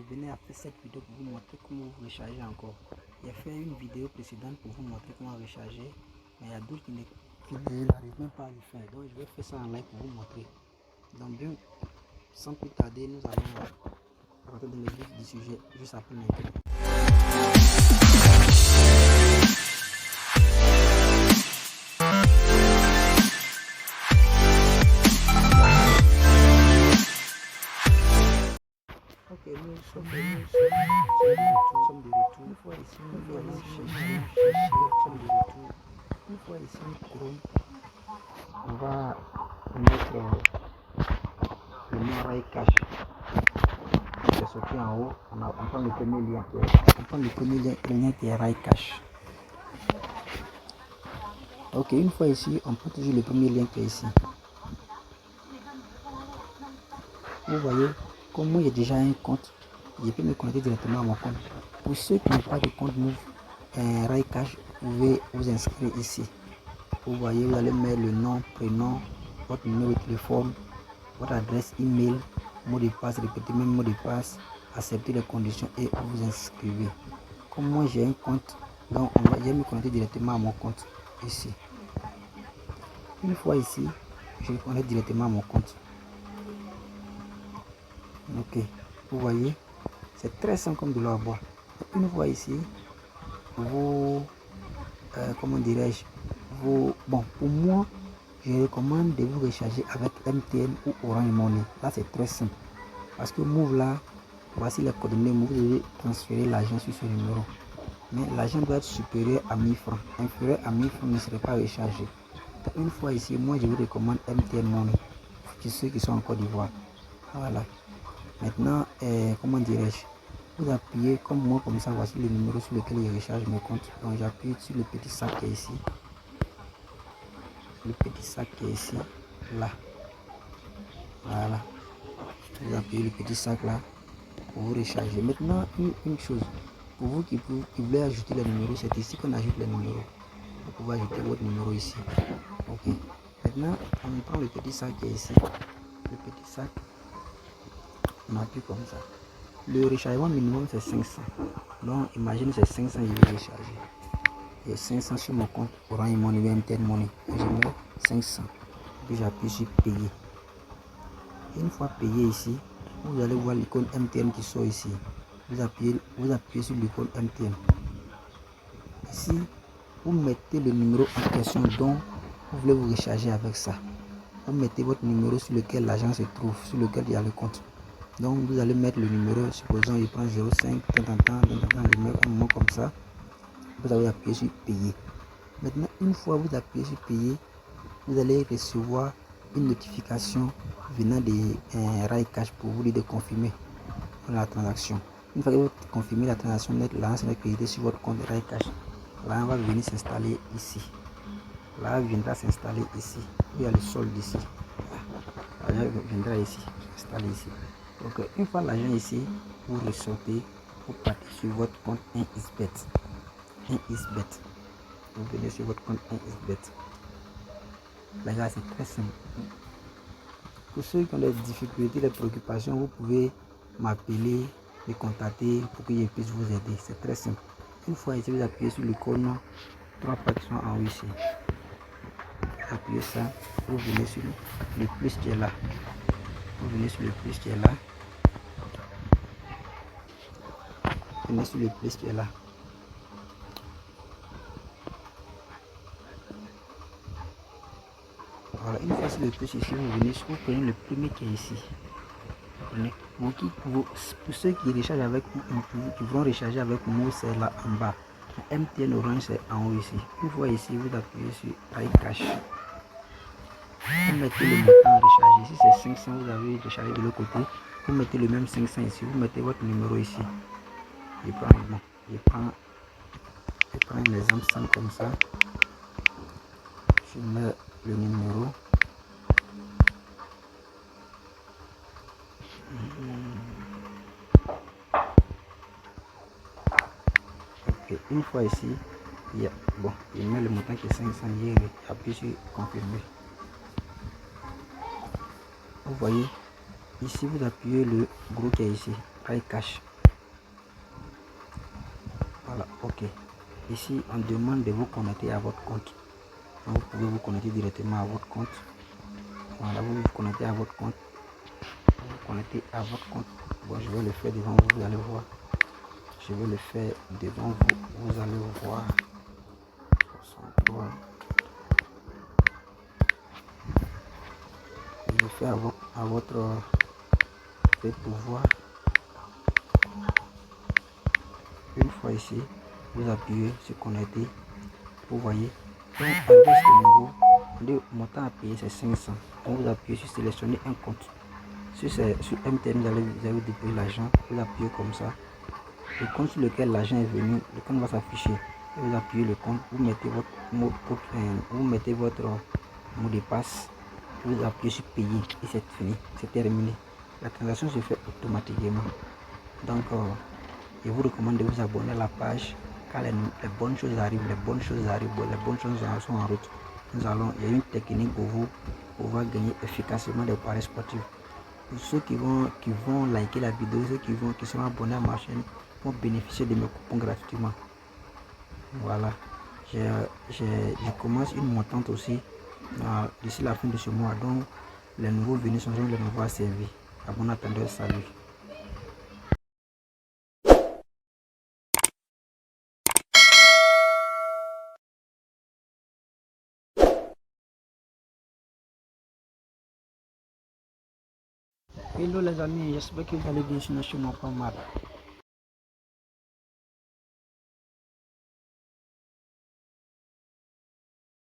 venez après cette vidéo pour vous montrer comment vous recharger encore. J'ai fait une vidéo précédente pour vous montrer comment recharger, mais il y a d'autres qui n'arrivent même pas à le faire. Donc je vais faire ça en live pour vous montrer. Donc bien, sans plus tarder, nous allons rentrer dans le vif du sujet juste après l'intro. Ok, nous sommes de retour. Une fois ici, nous allons chercher. Une fois ici, Chrome, on va mettre le nom Rai Cache. C'est sorti en haut. On prend le premier lien qui est Rai Cache. Ok, une fois ici, on prend toujours le premier lien qui est ici. Vous voyez, comme moi j'ai déjà un compte, je peux me connecter directement à mon compte. Pour ceux qui n'ont pas de compte Move Rai Cache, vous pouvez vous inscrire ici. Vous voyez, vous allez mettre le nom, prénom, votre numéro de téléphone, votre adresse email, mot de passe, répétez même mot de passe, accepter les conditions et vous inscrivez. Comme moi j'ai un compte, donc je vais me connecter directement à mon compte ici. Une fois ici, je me connecte directement à mon compte. Ok, vous voyez, c'est très simple comme de l'eau à boire. Une fois ici, vous, comment dirais-je, bon, pour moi, je recommande de vous recharger avec MTN ou Orange Money. Là, c'est très simple. Parce que Move là, voici les coordonnées. Vous devez transférer l'argent sur ce numéro. Mais l'argent doit être supérieur à 1000 francs. Inférieur à 1000 francs ne serait pas rechargé. Donc, une fois ici, moi, je vous recommande MTN Money. Pour ceux qui sont en Côte d'Ivoire. Voilà. Maintenant, comment dirais-je? Vous appuyez comme moi, comme ça, voici le numéro sur lequel je recharge mes comptes. Donc, j'appuie sur le petit sac qui est ici. Le petit sac qui est ici, là. Voilà. Vous appuyez le petit sac là pour vous recharger. Maintenant, une chose, pour vous qui voulez ajouter les numéros, c'est ici qu'on ajoute les numéros. Vous pouvez ajouter votre numéro ici. Ok. Maintenant, on prend le petit sac qui est ici. Le petit sac, on appuie comme ça. Le rechargement minimum c'est 500. Donc, imagine c'est 500, je vais recharger. J'ai 500 sur mon compte Orange Money, MTN Money. Je mets 500. Puis j'appuie sur payer. Une fois payé ici, vous allez voir l'icône MTN qui sort ici. Vous appuyez sur l'icône MTN. Ici, vous mettez le numéro en question dont vous voulez vous recharger avec ça. Vous mettez votre numéro sur lequel l'argent se trouve, sur lequel il y a le compte. Donc vous allez mettre le numéro, supposons il prend 05, je mets un mot comme ça. Vous allez appuyer sur payer. Maintenant, une fois vous appuyez sur payer, vous allez recevoir une notification venant de Rai Cache pour vous dire de confirmer la transaction. Une fois que vous confirmez la transaction, l'argent sera crédité sur votre compte Rai Cache. Là, on va venir s'installer ici. Là, il viendra s'installer ici. Il y a le solde ici. L'argent viendra ici, s'installer ici. Donc, une fois l'argent ici, vous ressortez, vous partez sur votre compte 1xBet. 1xBet. Vous venez sur votre compte 1xBet. Les gars, c'est très simple. Pour ceux qui ont des difficultés, des préoccupations, vous pouvez m'appeler, me contacter pour que je puisse vous aider. C'est très simple. Une fois ici, vous appuyez sur l'icône, 3 parties en haut ici. Vous appuyez ça, vous venez sur le plus qui est là. Vous venez sur le plus qui est là. Vous venez sur le plus qui est là. Voilà, une fois sur le plus ici, vous prenez le premier qui est ici. Pour ceux qui rechargent avec qui vont recharger avec moi, c'est là en bas. MTN Orange, c'est en haut ici. Une fois ici, vous appuyez sur Rai Cache. Vous mettez le montant rechargé. Ici, c'est 500. Vous avez rechargé de l'autre côté. Vous mettez le même 500 ici. Vous mettez votre numéro ici. Je prends un exemple simple comme ça. Je mets le numéro. Ok, une fois ici, je mets le montant qui est 500, j'appuie sur confirmer. Vous voyez, ici vous appuyez le gros qui est ici, Rai Cache. Voilà, ok. Ici, on demande de vous connecter à votre compte. Donc, vous pouvez vous connecter directement à votre compte. Voilà, vous vous connectez à votre compte. Vous connectez à votre compte. Bon, je vais le faire devant vous, vous allez voir. Je vais le faire devant vous, vous allez voir. 63. Je le fais à votre pouvoir. Une fois ici, vous appuyez sur connecter. Vous voyez, donc avec ce niveau, le montant à payer c'est 500. Donc vous appuyez sur sélectionner un compte. Sur MTN, vous allez déposer l'argent. Vous appuyez comme ça. Le compte sur lequel l'argent est venu, le compte va s'afficher. Vous appuyez le compte, vous mettez votre mot de passe. Vous appuyez sur payer et c'est fini, c'est terminé. La transaction se fait automatiquement. Donc, je vous recommande de vous abonner à la page car les bonnes choses arrivent, les bonnes choses sont en route. Il y a une technique pour vous pouvoir gagner efficacement des paris sportifs. Pour ceux qui vont liker la vidéo, ceux qui sont abonnés à ma chaîne vont bénéficier de mes coupons gratuitement. Voilà, je commence une montante aussi d'ici la fin de ce mois, donc les nouveaux venus sont les nouveaux servis. À bon attendeur, salut. Hello les amis, j'espère que vous allez bien, sinon chez moi pas mal.